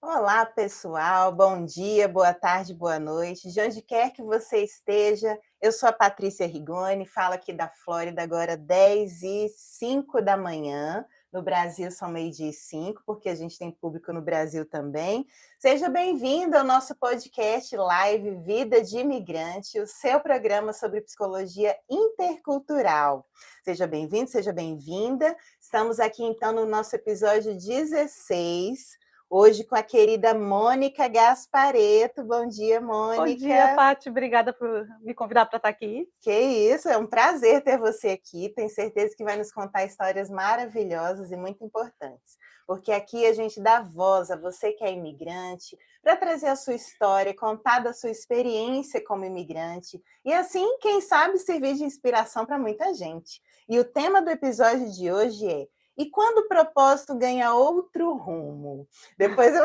Olá, pessoal. Bom dia, boa tarde, boa noite. De onde quer que você esteja, eu sou a Patrícia Rigoni, falo aqui da Flórida agora 10h05 da manhã. No Brasil são 12h05, porque a gente tem público no Brasil também. Seja bem-vindo ao nosso podcast live Vida de Imigrante, o seu programa sobre psicologia intercultural. Seja bem-vindo, seja bem-vinda. Estamos aqui então no nosso episódio 16. Hoje com a querida Mônica Gaspareto. Bom dia, Bom dia, Mônica. Paty. Obrigada por me convidar para estar aqui. Que isso, é um prazer ter você aqui. Tenho certeza que vai nos contar histórias maravilhosas e muito importantes. Porque aqui a gente dá voz a você que é imigrante, para trazer a sua história, contar da sua experiência como imigrante. E assim, quem sabe, servir de inspiração para muita gente. E o tema do episódio de hoje é: e quando o propósito ganha outro rumo? Depois eu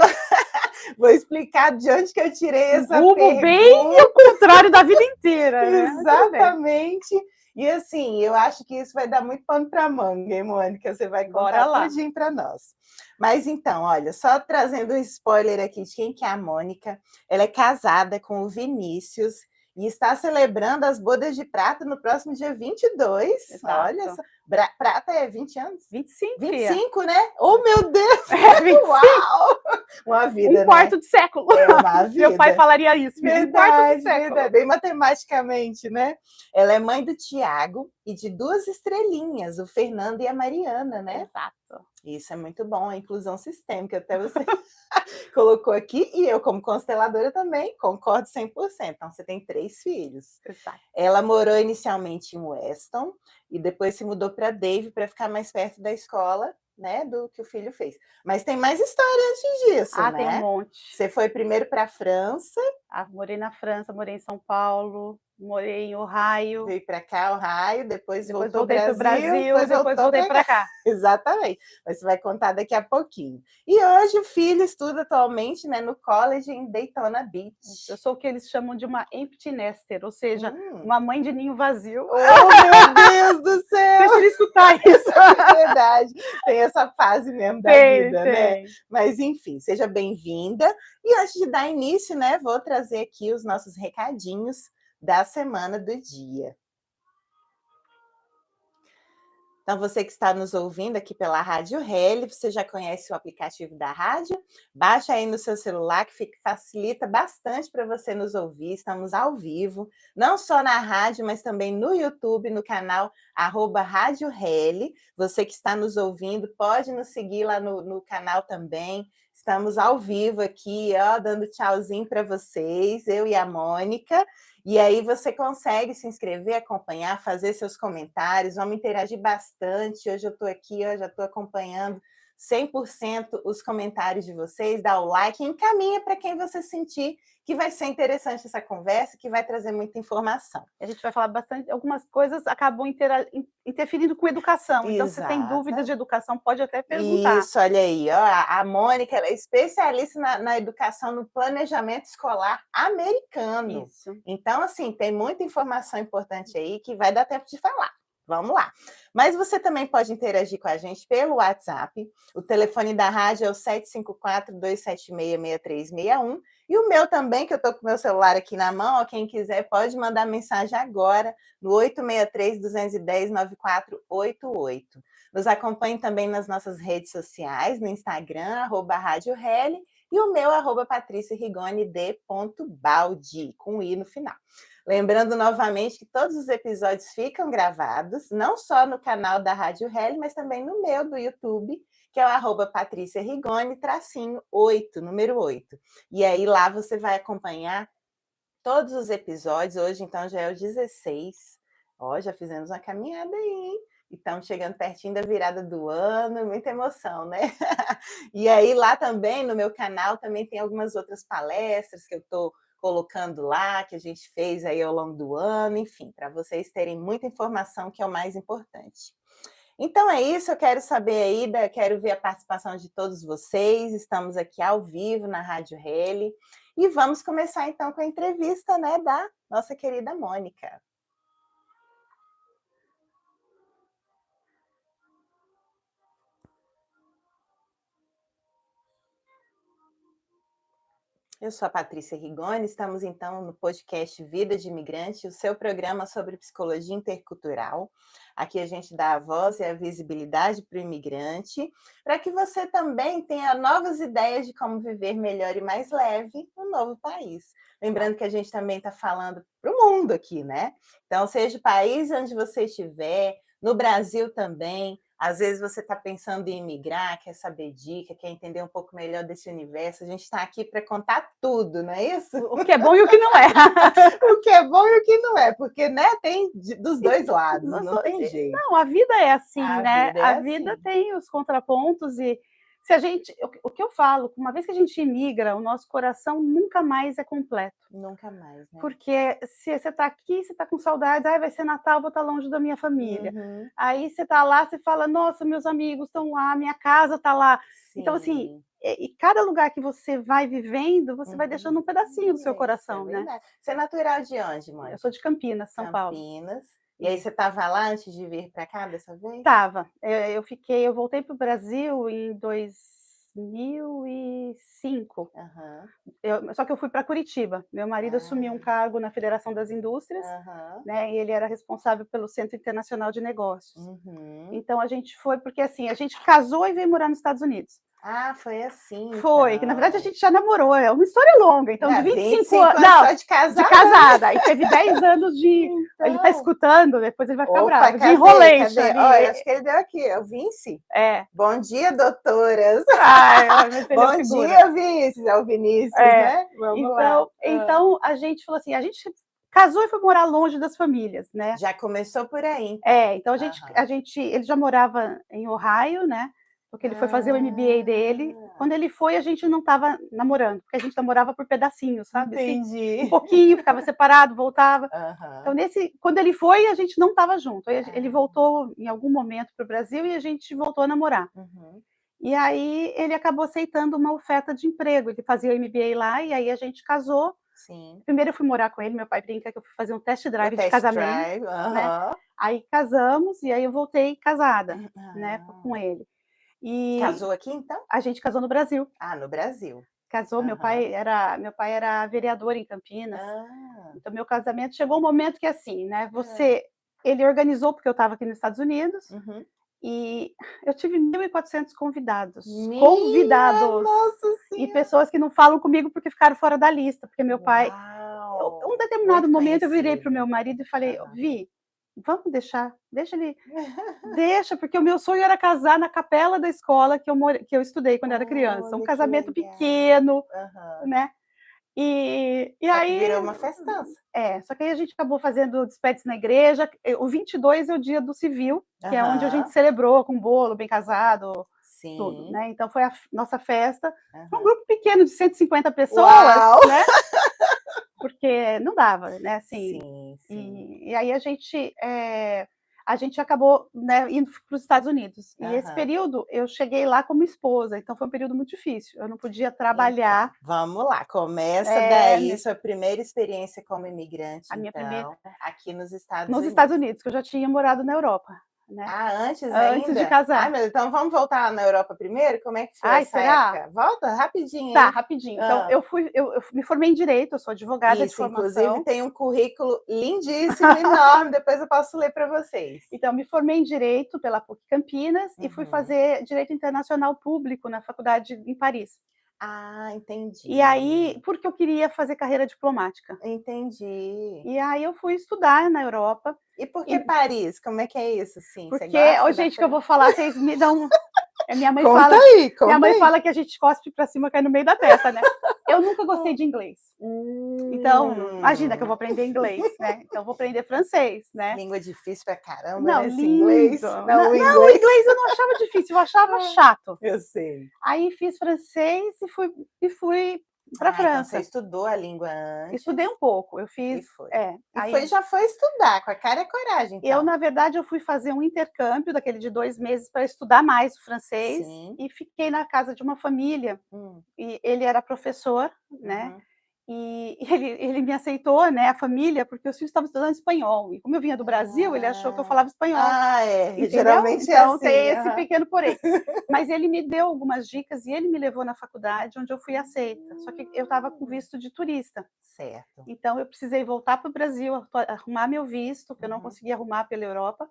vou explicar de onde que eu tirei Um essa rumo bem pergunta. ao contrário da vida inteira, né? Mas tudo bem. Exatamente. E assim, eu acho que isso vai dar muito pano para manga, hein, Mônica? Você vai Bora contar lá. tudinho para nós. Mas então, olha, só trazendo um spoiler aqui de quem que é a Mônica. Ela é casada com o Vinícius e está celebrando as bodas de prata no próximo dia 22. Exato. Olha só. Prata é 20 anos? 25, filha. 25, né? Oh, meu Deus! É, 25. Uau! Uma vida, Um quarto de século. né? É uma Meu pai vida. falaria isso, filho. Um quarto de Verdade, século. verdade. Bem matematicamente, né? Ela é mãe do Tiago e de duas estrelinhas, o Fernando e a Mariana, né? Exato. Isso é muito bom, a inclusão sistêmica, até você colocou aqui, e eu, como consteladora, também concordo 100%. Então, você tem 3 filhos. Exato. Ela morou inicialmente em Weston e depois se mudou para Dave para ficar mais perto da escola, né, do que o filho fez. Mas tem mais história antes disso, Ah, tem um né? monte. Você foi primeiro para a França, Morei na França, morei em São Paulo, morei em Ohio, veio para cá, Ohio, depois depois voltou ao voltei para o Brasil, Brasil, depois depois voltou voltei para para cá. cá. Exatamente. Mas você vai contar daqui a pouquinho. E hoje o filho estuda atualmente, né, no college em Daytona Beach. Eu sou o que eles chamam de uma empty nester, ou seja, Hum. uma mãe de ninho vazio. Oh, meu Deus do céu! Deixa ele escutar isso. Verdade, tem essa fase mesmo da vida, né? Mas enfim, seja bem-vinda. E antes de dar início, né, vou trazer aqui os nossos recadinhos da semana do dia. Então, você que está nos ouvindo aqui pela Rádio Heli, você já conhece o aplicativo da rádio? Baixa aí no seu celular, que facilita bastante para você nos ouvir. Estamos ao vivo, não só na rádio, mas também no YouTube, no canal @Rádio Heli. Você que está nos ouvindo, pode nos seguir lá no canal também. Estamos ao vivo aqui, ó, dando tchauzinho para vocês, eu e a Mônica. E aí você consegue se inscrever, acompanhar, fazer seus comentários, vamos interagir bastante. Hoje eu estou aqui, ó, já estou acompanhando 100% os comentários de vocês, dá o like, encaminha para quem você sentir que vai ser interessante essa conversa, que vai trazer muita informação. A gente vai falar bastante, algumas coisas acabam interferindo com educação, então se tem Exato. dúvidas de educação, pode até perguntar. Isso, olha aí, ó, a Mônica ela é especialista na educação, no planejamento escolar americano. Isso. Então, assim, tem muita informação importante aí que vai dar tempo de falar. Vamos lá. Mas você também pode interagir com a gente pelo WhatsApp. O telefone da rádio é o 754-276-6361. E o meu também, que eu estou com o meu celular aqui na mão, ó, quem quiser pode mandar mensagem agora no 863-210-9488. Nos acompanhe também nas nossas redes sociais, no Instagram, @Rádio Heli, e o meu, @patriciarigoni_d.baldi, com i no final. Lembrando novamente que todos os episódios ficam gravados, não só no canal da Rádio Heli, mas também no meu do YouTube, que é o @patriciarigoni_8, número 8. E aí lá você vai acompanhar todos os episódios. Hoje, então, já é o 16. Ó, já fizemos uma caminhada aí, hein? E estamos chegando pertinho da virada do ano, muita emoção, né? E aí lá também, no meu canal, também tem algumas outras palestras que eu estou colocando lá, que a gente fez aí ao longo do ano, enfim, para vocês terem muita informação, que é o mais importante. Então é isso, eu quero saber aí, quero ver a participação de todos vocês. Estamos aqui ao vivo na Rádio Heli e vamos começar então com a entrevista, né, da nossa querida Mônica. Eu sou a Patrícia Rigoni, estamos então no podcast Vida de Imigrante, o seu programa sobre psicologia intercultural. Aqui a gente dá a voz e a visibilidade para o imigrante, para que você também tenha novas ideias de como viver melhor e mais leve no novo país. Lembrando que a gente também está falando para o mundo aqui, né? Então, seja o país onde você estiver, no Brasil também. Às vezes você está pensando em imigrar, quer saber dica, quer entender um pouco melhor desse universo. A gente está aqui para contar tudo, não é isso? O que é bom e o que não é. O que é bom e o que não é, porque né, tem dos dois lados, não tem jeito. Não, a vida é assim, né? Vida é a assim. vida tem os contrapontos e se a gente, o que eu falo, uma vez que a gente imigra, o nosso coração nunca mais é completo. Nunca mais, né? Porque se você está aqui, você está com saudades, vai ser Natal, vou estar longe da minha família. Uhum. Aí você está lá, você fala, nossa, meus amigos estão lá, minha casa está lá. Sim. Então, assim, e cada lugar que você vai vivendo, você vai deixando um pedacinho do seu coração, é né? Você é natural de onde, mãe? Eu sou de Campinas, São Paulo. Campinas. E aí você estava lá antes de vir para cá dessa vez? Estava. Eu voltei para o Brasil em 2005. Só que eu fui para Curitiba. Meu marido assumiu um cargo na Federação das Indústrias, né? E ele era responsável pelo Centro Internacional de Negócios. Então a gente foi porque assim, a gente casou e veio morar nos Estados Unidos. Ah, foi assim. Foi, então. que na verdade a gente já namorou, é uma história longa, então de 25 anos. Não, só de casada. De casada, e teve 10 anos de. Então... Ele tá escutando, depois ele vai ficar bravo. De enrolation. Olha, acho que ele deu aqui, é o Vinci. Bom dia, doutoras. Bom dia, Vinci. É o Vinícius, né? Vamos lá. Então a gente falou assim, a gente casou e foi morar longe das famílias, né? Já começou por aí. Então ele já morava em Ohio, né? Porque ele foi fazer o MBA dele. Quando ele foi, a gente não estava namorando, porque a gente namorava por pedacinhos, sabe? Entendi. Assim, um pouquinho, ficava separado, voltava. Então, quando ele foi, a gente não estava junto. Ele voltou em algum momento para o Brasil e a gente voltou a namorar. E aí ele acabou aceitando uma oferta de emprego. Ele fazia o MBA lá e aí a gente casou. Sim. Primeiro eu fui morar com ele, meu pai brinca que eu fui fazer um test drive de casamento. Né? Aí casamos e aí eu voltei casada, né, com ele. E casou aqui, então? A gente casou no Brasil. Ah, no Brasil. Casou, meu pai era vereador em Campinas. Então, meu casamento chegou um momento que assim, né? Ele organizou, porque eu estava aqui nos Estados Unidos, e eu tive 1.400 convidados. Nossa e pessoas que não falam comigo porque ficaram fora da lista, porque meu pai... Um determinado momento eu virei para o meu marido e falei, Vi, vamos deixa ele... Deixa, porque o meu sonho era casar na capela da escola que eu estudei quando era criança. Um casamento pequeno, né? E aí... virou uma festança. Só que aí a gente acabou fazendo despedidas na igreja. O 22 é o dia do civil, que é onde a gente celebrou com bolo, bem casado, tudo, né? Então foi a nossa festa. Um grupo pequeno de 150 pessoas, né? Porque não dava, né? Assim, e aí a gente acabou, né, indo para os Estados Unidos. E esse período eu cheguei lá como esposa, então foi um período muito difícil. Eu não podia trabalhar. Então, vamos lá, começa daí sua primeira experiência como imigrante, aqui nos Estados Unidos. Nos Estados Unidos, que eu já tinha morado na Europa. Né? Antes Antes de casar. Então vamos voltar na Europa primeiro? Como é que foi essa época? Volta rapidinho. Tá, rapidinho. Então, eu me formei em Direito, eu sou advogada de formação. Inclusive tem um currículo lindíssimo, enorme, depois eu posso ler para vocês. Então, me formei em Direito pela PUC Campinas e fui fazer Direito Internacional Público na faculdade em Paris. Entendi. E aí, porque eu queria fazer carreira diplomática. Entendi. E aí eu fui estudar na Europa. E por que Paris? Como é que é isso, assim? Porque, gente, que eu vou falar, vocês me dão... Minha mãe fala que a gente cospe pra cima, cai no meio da testa, né? Eu nunca gostei de inglês. Então, imagina que eu vou aprender inglês, né? Então, eu vou aprender francês, né? Língua difícil pra caramba, não, né? Inglês. Não, o inglês eu não achava difícil, eu achava chato. Eu sei. Aí, fiz francês e fui para a França. Então você estudou a língua antes? Estudei um pouco, eu fiz... já foi estudar, com a cara e a coragem, então. Na verdade, eu fui fazer um intercâmbio, daquele de 2 meses, para estudar mais o francês. E fiquei na casa de uma família, e ele era professor, né? E ele me aceitou, né, a família, porque os filhos estavam estudando espanhol. E como eu vinha do Brasil, ele achou que eu falava espanhol. Entendeu? Geralmente então, é assim. Tem esse pequeno porém. Mas ele me deu algumas dicas e ele me levou na faculdade, onde eu fui aceita. Só que eu estava com visto de turista. Certo. Então, eu precisei voltar para o Brasil, arrumar meu visto, que eu não conseguia arrumar pela Europa.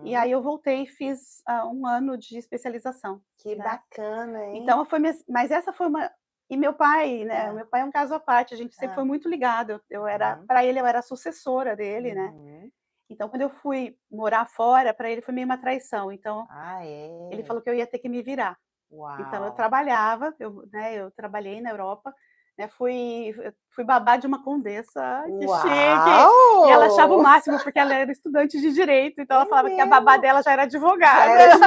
E aí eu voltei e fiz 1 ano de especialização. Que bacana, hein? Então, mas essa foi uma... E meu pai, né? Meu pai é um caso à parte, a gente sempre foi muito ligado. Para ele, eu era a sucessora dele, né? Então, quando eu fui morar fora, para ele foi meio uma traição. Então, ele falou que eu ia ter que me virar. Uau. Então, eu trabalhava, eu trabalhei na Europa, né? Fui babá de uma condessa, que chique! E ela achava o máximo, porque ela era estudante de direito, então ela falava que a babá dela já era advogada.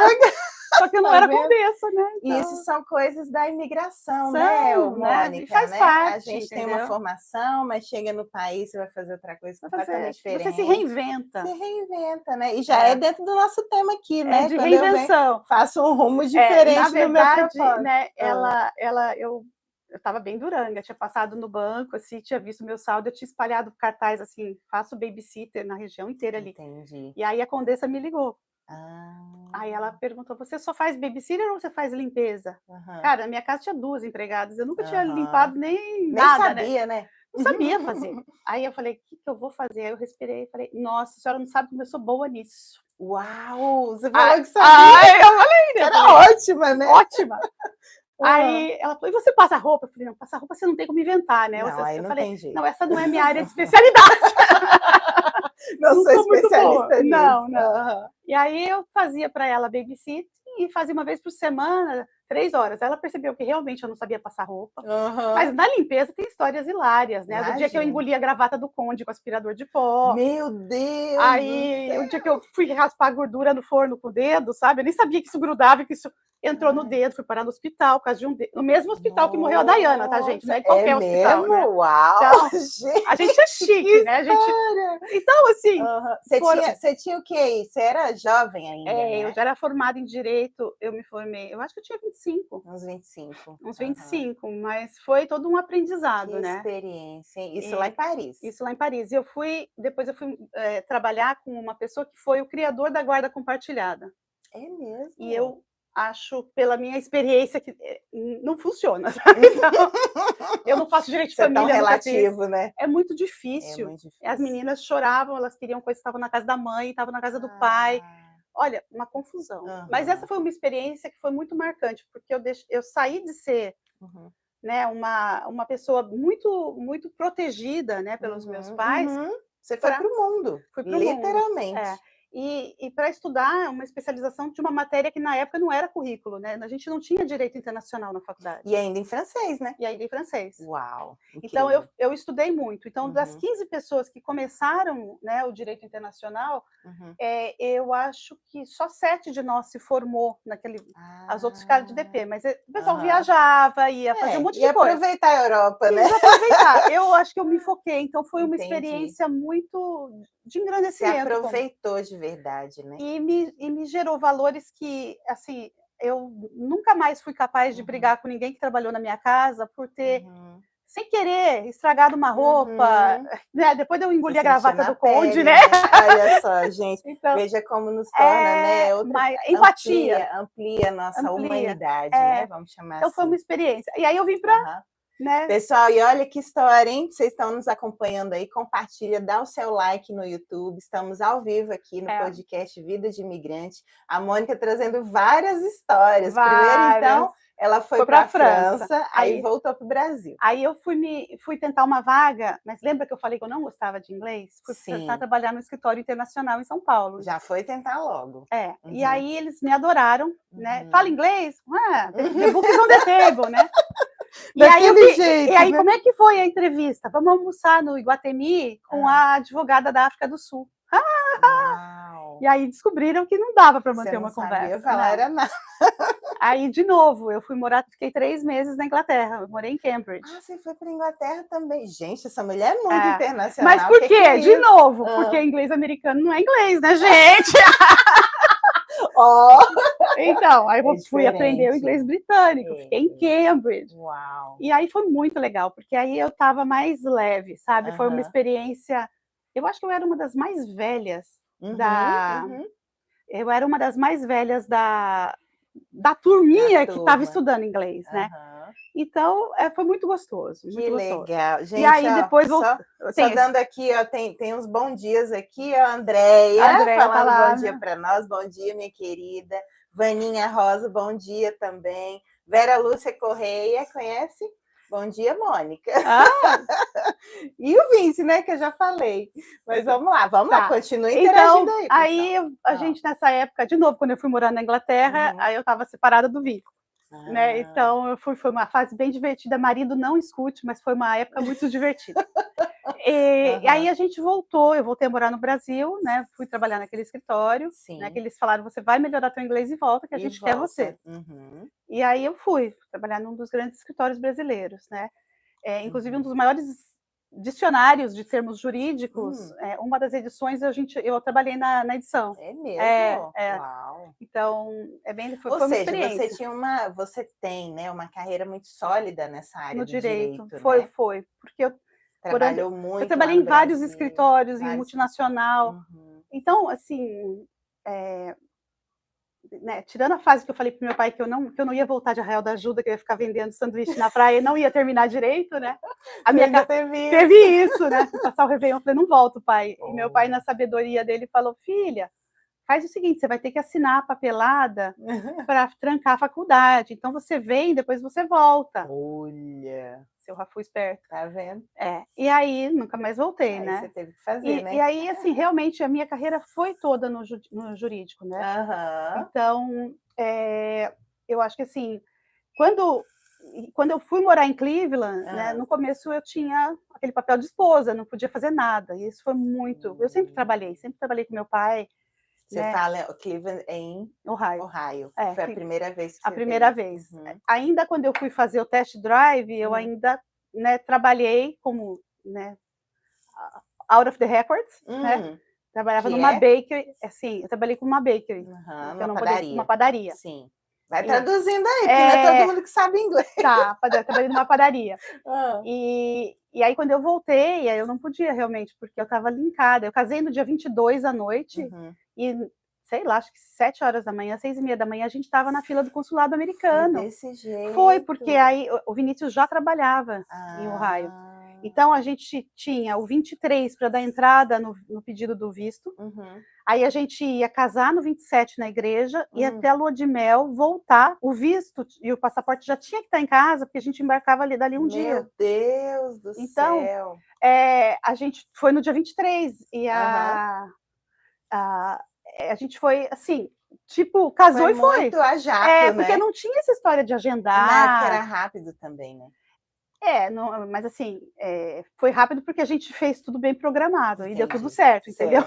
Só que eu não era condessa, né? Então... E isso são coisas da imigração, né, Mônica? E faz parte. A gente tem uma formação, mas chega no país, você vai fazer outra coisa completamente diferente. Você se reinventa. Se reinventa, né? E já é dentro do nosso tema aqui, né? De reinvenção. Faço um rumo diferente na verdade, no meu propósito. Né, eu estava bem duranga, tinha passado no banco, assim, tinha visto meu saldo, eu tinha espalhado cartaz assim, faço babysitter na região inteira ali. Entendi. E aí a condessa me ligou. Aí ela perguntou, você só faz babysitter ou você faz limpeza? Cara, na minha casa tinha 2 empregadas, eu nunca tinha limpado nem nada, sabia, né? Não sabia fazer. Aí eu falei, o que eu vou fazer? Aí eu respirei e falei, nossa, a senhora não sabe como eu sou boa nisso. Uau! Você falou que sabia. Eu falei, né? Era ótima, né? Ótima. Aí ela falou, e você passa roupa? Eu falei, não, passar roupa você não tem como inventar, né? Eu falei, tem jeito. Não, essa não é minha área de especialidade. Não sou especialista nisso. Não. E aí eu fazia para ela babysit e fazia uma vez por semana, 3 horas. Ela percebeu que realmente eu não sabia passar roupa. Mas na limpeza tem histórias hilárias, né? O dia que eu engoli a gravata do conde com aspirador de pó. Meu Deus! Aí o dia que eu fui raspar a gordura no forno com o dedo, sabe? Eu nem sabia que isso grudava e que isso entrou no dedo. Fui parar no hospital por causa de um dedo. No mesmo hospital que morreu a Dayana, tá, gente? Não é qualquer hospital. Né? Uau! Então, a gente é chique, né? Então, assim... Você tinha o quê? Você era jovem ainda, né? Eu já era formada em Direito, eu me formei... Eu acho que eu tinha 25. Uns 25. Uns 25, mas foi todo um aprendizado, né? Experiência. Isso lá em Paris. Isso lá em Paris. Depois eu fui trabalhar com uma pessoa que foi o criador da guarda compartilhada. É mesmo? E eu acho, pela minha experiência, que não funciona, sabe? Então, eu não faço direito de família. É tão relativo, né? É muito difícil. As meninas choravam, elas queriam coisas que estavam na casa da mãe, estavam na casa do pai. Olha, uma confusão. Mas essa foi uma experiência que foi muito marcante, porque eu saí de ser né, uma pessoa muito, muito protegida, né, pelos meus pais. Você foi para o mundo, literalmente. E para estudar uma especialização de uma matéria que na época não era currículo, né? A gente não tinha direito internacional na faculdade. E ainda em francês, né? E ainda em francês. Uau! Então eu estudei muito. Então, das 15 pessoas que começaram, né, o direito internacional, eu acho que só 7 de nós se formou naquele. As outras ficaram de DP, mas o pessoal viajava, ia fazer um monte de coisa. E aproveitar a Europa, né? Aproveitar. Eu acho que eu me foquei. Então foi uma experiência muito de engrandecimento. Você aproveitou de verdade, né? E me gerou valores que, assim, eu nunca mais fui capaz de brigar com ninguém que trabalhou na minha casa por ter, sem querer, estragado uma roupa, né? Depois eu engoli a gravata do conde, né? Olha só, gente, então, veja como nos torna, né? Empatia. Amplia a nossa humanidade, né? Vamos chamar então, assim. foi uma experiência. E aí eu vim para... Né? Pessoal, e olha que história, hein? Vocês estão nos acompanhando aí, compartilha, dá o seu like no YouTube, estamos ao vivo aqui no podcast Vida de Imigrante, a Mônica trazendo várias histórias. Primeiro, então, ela foi para a França, aí voltou para o Brasil. Aí eu fui tentar uma vaga, mas lembra que eu falei que eu não gostava de inglês? Fui tentar trabalhar no escritório internacional em São Paulo. Já foi tentar logo. E aí eles me adoraram, né? Fala inglês? The book is on the table, né? E aí, como é que foi a entrevista? Vamos almoçar no Iguatemi com a advogada da África do Sul. E aí descobriram que não dava para manter uma conversa. Era nada. Aí, de novo, eu fui morar, fiquei 3 meses na Inglaterra. Eu morei em Cambridge. Você foi para a Inglaterra também. Gente, essa mulher é muito internacional. Mas por quê? De novo, porque inglês americano não é inglês, né, gente? Então, aí eu fui aprender o inglês britânico, fiquei em Cambridge. Uau! E aí foi muito legal, porque aí eu estava mais leve, sabe? Foi uma experiência. Eu acho que eu era uma das mais velhas da. Eu era uma das mais velhas da turminha que estava estudando inglês, né? Então, foi muito gostoso. Que legal. Gente, e aí, depois só dando aqui, ó, tem uns bons dias aqui, ó, Andréia falando bom dia para nós. Bom dia, minha querida. Vaninha Rosa, bom dia também. Vera Lúcia Correia, conhece? Bom dia, Mônica. E o Vince, né, que eu já falei. Mas vamos lá, continue interagindo então, aí. A gente, nessa época, de novo, quando eu fui morar na Inglaterra, aí eu estava separada do Vico. Né? Então, foi uma fase bem divertida. Marido, não escute, mas foi uma época muito divertida. E aí a gente voltou, eu voltei a morar no Brasil, né? Fui trabalhar naquele escritório, né? Que eles falaram, você vai melhorar teu inglês e volta, que a gente quer você. E aí eu fui trabalhar num dos grandes escritórios brasileiros, né? Inclusive um dos maiores dicionários de termos jurídicos, uma das edições eu trabalhei na edição. É mesmo? Uau! Então, foi uma experiência. Você tem, né, uma carreira muito sólida nessa área no do direito, foi, né? porque eu trabalhou muito. Eu trabalhei em vários escritórios, em multinacional. Então, assim, né, tirando a fase que eu falei para meu pai que eu não ia voltar de Arraial da Ajuda, que eu ia ficar vendendo sanduíche na praia e não ia terminar direito, né? A minha casa teve isso, né? Passar o Réveillon, eu falei, não volto, pai. E meu pai, na sabedoria dele, falou, filha, faz o seguinte, você vai ter que assinar a papelada para trancar a faculdade. Então, você vem, depois você volta. Olha! Seu Rafu esperto. Tá vendo? E aí, nunca mais voltei, aí né? Você teve que fazer, né? E aí, assim, realmente, a minha carreira foi toda no jurídico, né? Então, eu acho que, assim, quando eu fui morar em Cleveland, né, no começo eu tinha aquele papel de esposa, não podia fazer nada. E isso foi muito... Eu sempre trabalhei com meu pai. Você fala Cleveland em Ohio. Foi a primeira vez que você veio? A primeira vez. Ainda quando eu fui fazer o test drive, eu ainda, né, trabalhei como, né, out of the records, né? Trabalhava numa bakery, assim, eu trabalhei com uma bakery. Uma padaria. Sim. Vai traduzindo aí, porque não é todo mundo que sabe inglês. Trabalhei numa padaria. E aí, quando eu voltei, eu não podia realmente, porque eu estava linkada. Eu casei no dia 22 à noite, e, sei lá, acho que 7 horas da manhã, 6:30 da manhã, a gente estava na fila do consulado americano. Desse jeito? Foi, porque aí o Vinícius já trabalhava em Ohio. Então, a gente tinha o 23 para dar entrada no pedido do visto. Aí a gente ia casar no 27 na igreja, ia até a lua de mel, voltar. O visto e o passaporte já tinha que estar em casa, porque a gente embarcava dali um dia. Meu Deus do céu! Então, a gente foi no dia 23 e a gente foi, assim, tipo, casou e foi. Muito a jato, porque não tinha essa história de agendar. Na época era rápido também, né? Mas assim, foi rápido porque a gente fez tudo bem programado. E deu tudo certo, entendeu?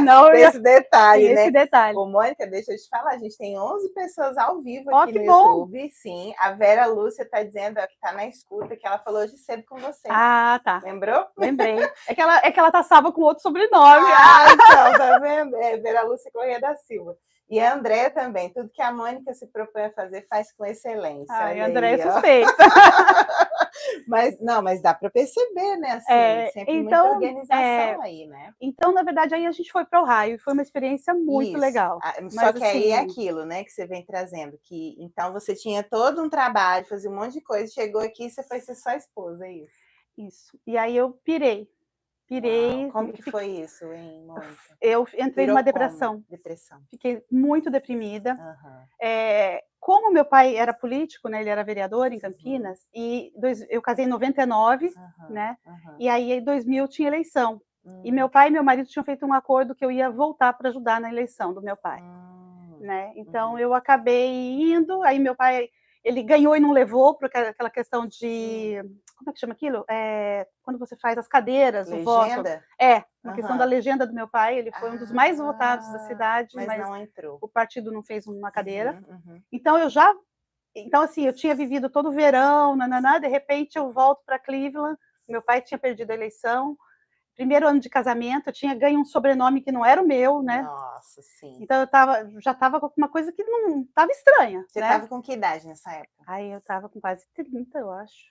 Não, esse detalhe, né? Esse detalhe. Ô, Mônica, deixa eu te falar, a gente tem 11 pessoas ao vivo aqui no YouTube. Sim, a Vera Lúcia está dizendo, que está na escuta, que ela falou hoje cedo com você. Tá. Lembrou? Lembrei. É que ela tá salva com outro sobrenome. Então, tá vendo? Vera Lúcia Correia da Silva. E a Andréia também, tudo que a Mônica se propõe a fazer, faz com excelência. A Andréia é suspeita. Mas dá para perceber, né? Assim, sempre muita organização aí, né? Então, na verdade, aí a gente foi para o Ohio, foi uma experiência muito legal. Só que aí é aquilo, né, que você vem trazendo, que então você tinha todo um trabalho, fazia um monte de coisa, chegou aqui e você foi ser só esposa, é isso? Isso. E aí eu pirei. Uau, como que foi isso, hein, Mônica? Eu entrei numa depressão. Fiquei muito deprimida. Como meu pai era político, né, ele era vereador em Campinas, e eu casei em 99, né? E aí em 2000 tinha eleição. E meu pai e meu marido tinham feito um acordo que eu ia voltar para ajudar na eleição do meu pai. Né? Então eu acabei indo, aí meu pai, ele ganhou e não levou, por aquela questão de... Como é que chama aquilo? Quando você faz as cadeiras, legenda? O voto. Uma questão da legenda do meu pai, ele foi um dos mais votados da cidade, mas não entrou. O partido não fez uma cadeira. Então Então, assim, eu tinha vivido todo o verão, de repente eu volto para Cleveland, meu pai tinha perdido a eleição, primeiro ano de casamento, eu tinha ganho um sobrenome que não era o meu, né? Nossa, sim. Então já estava com uma coisa que não estava estranha. Você estava com que idade nessa época? Aí eu estava com quase 30, eu acho.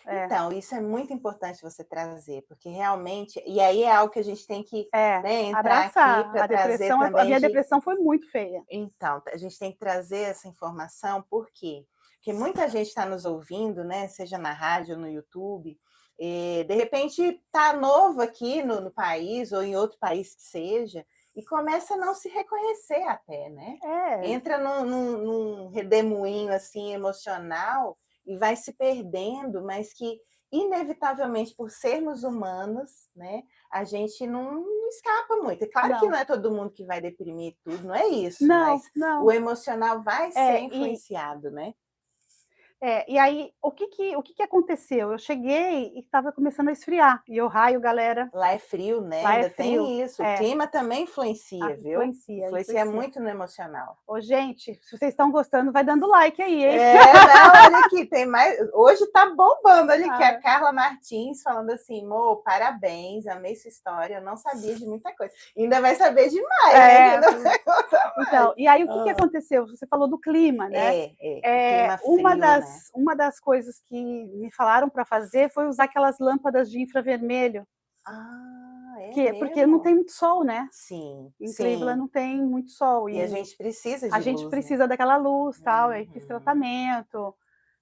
Então, isso é muito importante você trazer, porque realmente, e aí é algo que a gente tem que entrar abraçar. aqui para trazer também. A minha depressão foi muito feia. Então, a gente tem que trazer essa informação, por quê? Porque muita gente está nos ouvindo, né? Seja na rádio ou no YouTube, e de repente está novo aqui no país ou em outro país que seja, e começa a não se reconhecer até, né? Entra num redemoinho assim emocional e vai se perdendo, mas que inevitavelmente por sermos humanos, né, a gente não escapa muito. É claro que não é todo mundo que vai deprimir tudo, não é isso, mas o emocional vai ser influenciado, né? E aí, o que aconteceu? Eu cheguei e estava começando a esfriar. E Ohio, galera... Lá é frio, né? Lá ainda é frio. Tem isso. O clima também influencia, viu? Influencia muito no emocional. Ô, gente, se vocês estão gostando, vai dando like aí, hein? Não, olha aqui, tem mais... Hoje tá bombando, olha aqui, a Carla Martins falando assim, Mo, parabéns, amei sua história, eu não sabia de muita coisa. Ainda vai saber demais, né? Então, e aí o que aconteceu? Você falou do clima, né? O clima frio, uma das coisas que me falaram para fazer foi usar aquelas lâmpadas de infravermelho. Porque não tem muito sol, né? Sim. Em Cleveland não tem muito sol. E a gente precisa de luz. A gente precisa daquela luz, tal. Aí fiz tratamento,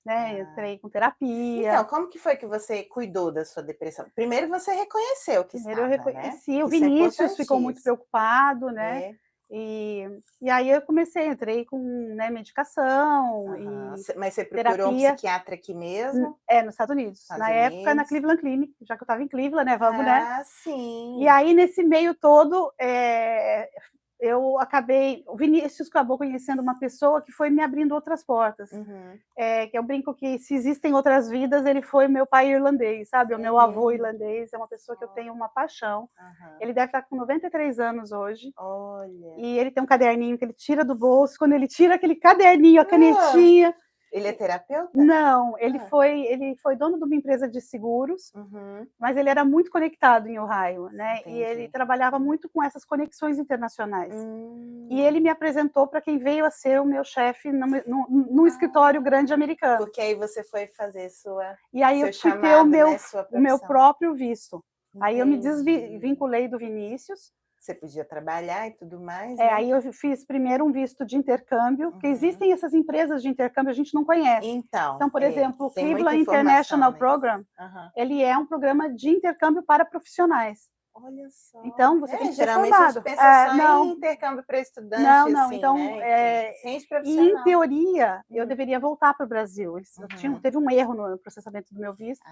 né? Entrei com terapia. Então, como que foi que você cuidou da sua depressão? Primeiro você reconheceu que Primeiro eu reconheci. Né? O Vinícius ficou muito preocupado, né? E aí eu entrei com medicação. Mas você procurou um psiquiatra aqui mesmo? Nos Estados Unidos. Na época, na Cleveland Clinic, já que eu estava em Cleveland, né? Vamos, né? Sim. E aí, nesse meio todo, o Vinícius acabou conhecendo uma pessoa que foi me abrindo outras portas. Que eu brinco que, se existem outras vidas, ele foi meu pai irlandês, sabe? O meu avô irlandês, é uma pessoa que eu tenho uma paixão. Ele deve estar com 93 anos hoje. Olha. E ele tem um caderninho que ele tira do bolso. Quando ele tira aquele caderninho, a canetinha... Ele é terapeuta? Não, ele foi dono de uma empresa de seguros, mas ele era muito conectado em Ohio, né? Entendi. E ele trabalhava muito com essas conexões internacionais. E ele me apresentou para quem veio a ser o meu chefe no escritório grande americano. Porque aí você foi fazer E aí eu fui ter o meu próprio visto. Entendi. Aí eu me desvinculei do Vinícius. Você podia trabalhar e tudo mais, né? Aí eu fiz primeiro um visto de intercâmbio, porque existem essas empresas de intercâmbio, a gente não conhece. Então, por exemplo, o Cleveland International Program, ele é um programa de intercâmbio para profissionais. Olha só. Então, você tem que ser formado. Geralmente a gente pensa só em intercâmbio para estudante, não. assim, Então, né? E em teoria, eu deveria voltar para o Brasil. Teve um erro no processamento do meu visto.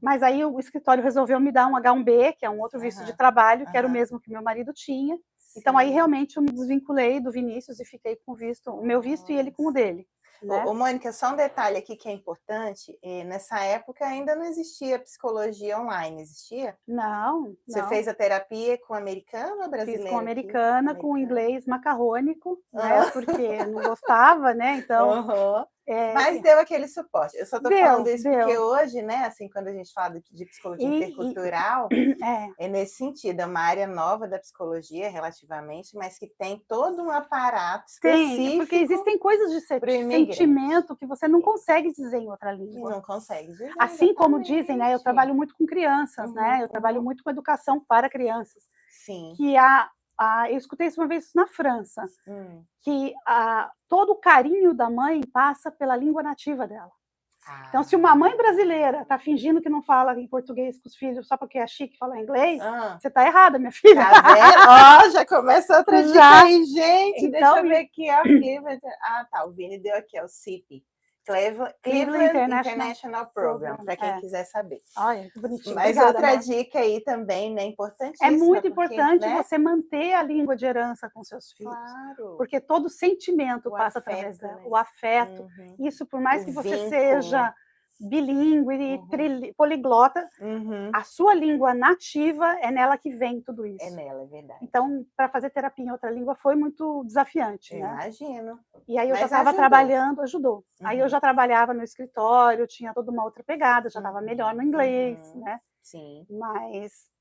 Mas aí o escritório resolveu me dar um H1B, que é um outro visto de trabalho, que era o mesmo que meu marido tinha. Então, aí realmente eu me desvinculei do Vinícius e fiquei com o meu visto e ele com o dele. Né? Mônica, só um detalhe aqui que é importante, nessa época ainda não existia psicologia online, existia? Não. Você fez a terapia com americana ou brasileira? Fiz com americana, com inglês macarrônico, né? Porque não gostava, né? Então... Mas deu aquele suporte. Eu só estou falando isso porque hoje, né, assim, quando a gente fala de psicologia intercultural, é nesse sentido, é uma área nova da psicologia, relativamente, mas que tem todo um aparato específico. Porque existem coisas de sentimento que você não consegue dizer em outra língua. Não consegue dizer. Assim como dizem, né, eu trabalho muito com crianças, né? Eu trabalho muito com educação para crianças. Sim. Que eu escutei isso uma vez na França, que todo o carinho da mãe passa pela língua nativa dela. Então, se uma mãe brasileira está fingindo que não fala em português com os filhos só porque é chique falar inglês, você está errada, minha filha. Tá vendo? Já começa outra dica aí, gente. Então, deixa eu ver aqui. O Vini deu aqui, o CIP. Cleveland International Program, para quem quiser saber. Olha, que bonitinho. Mas obrigada, outra dica aí também, né, importantíssima. É muito importante você manter a língua de herança com seus filhos. Claro. Porque todo sentimento passa através dela. O afeto. Isso, por mais que você seja bilíngue e poliglota, a sua língua nativa é nela que vem tudo isso. É nela, é verdade. Então, para fazer terapia em outra língua foi muito desafiante. Eu imagino. E aí eu já estava trabalhando, ajudou. Aí eu já trabalhava no escritório, tinha toda uma outra pegada, já estava melhor no inglês, né? Sim. Mas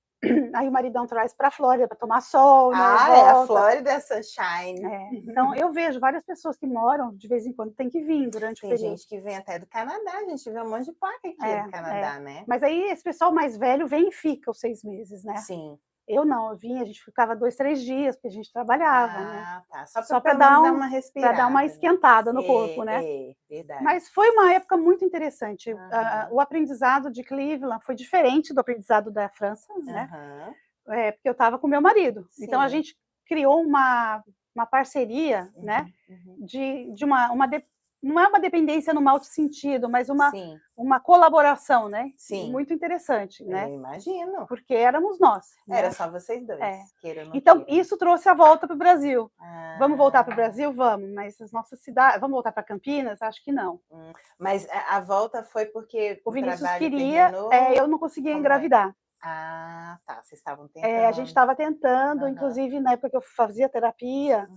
aí o maridão traz para a Flórida para tomar sol, né? A Flórida é sunshine. Então eu vejo várias pessoas que moram, de vez em quando tem que vir durante o período. Tem gente que vem até do Canadá, a gente vê um monte de placa aqui do Canadá, né? Mas aí esse pessoal mais velho vem e fica os 6 meses, né? Sim. Eu não, eu vinha, a gente ficava 2, 3 dias, porque a gente trabalhava, né? Tá. Só para dar uma respirada. Para dar uma esquentada no corpo, né? Verdade. Mas foi uma época muito interessante. O aprendizado de Cleveland foi diferente do aprendizado da França, né? Porque eu estava com meu marido. Sim. Então a gente criou uma parceria, né? De uma não é uma dependência no mau sentido, mas uma colaboração, né? Sim. Muito interessante, né? Eu imagino. Porque éramos nós. Era só vocês dois. Então, isso trouxe a volta para o Brasil. Vamos voltar para o Brasil? Vamos, mas as nossas cidades. Vamos voltar para Campinas? Acho que não. Mas a volta foi porque o Vinícius queria, eu não conseguia engravidar. Tá. Vocês estavam tentando. A gente estava tentando, inclusive na época que eu fazia terapia,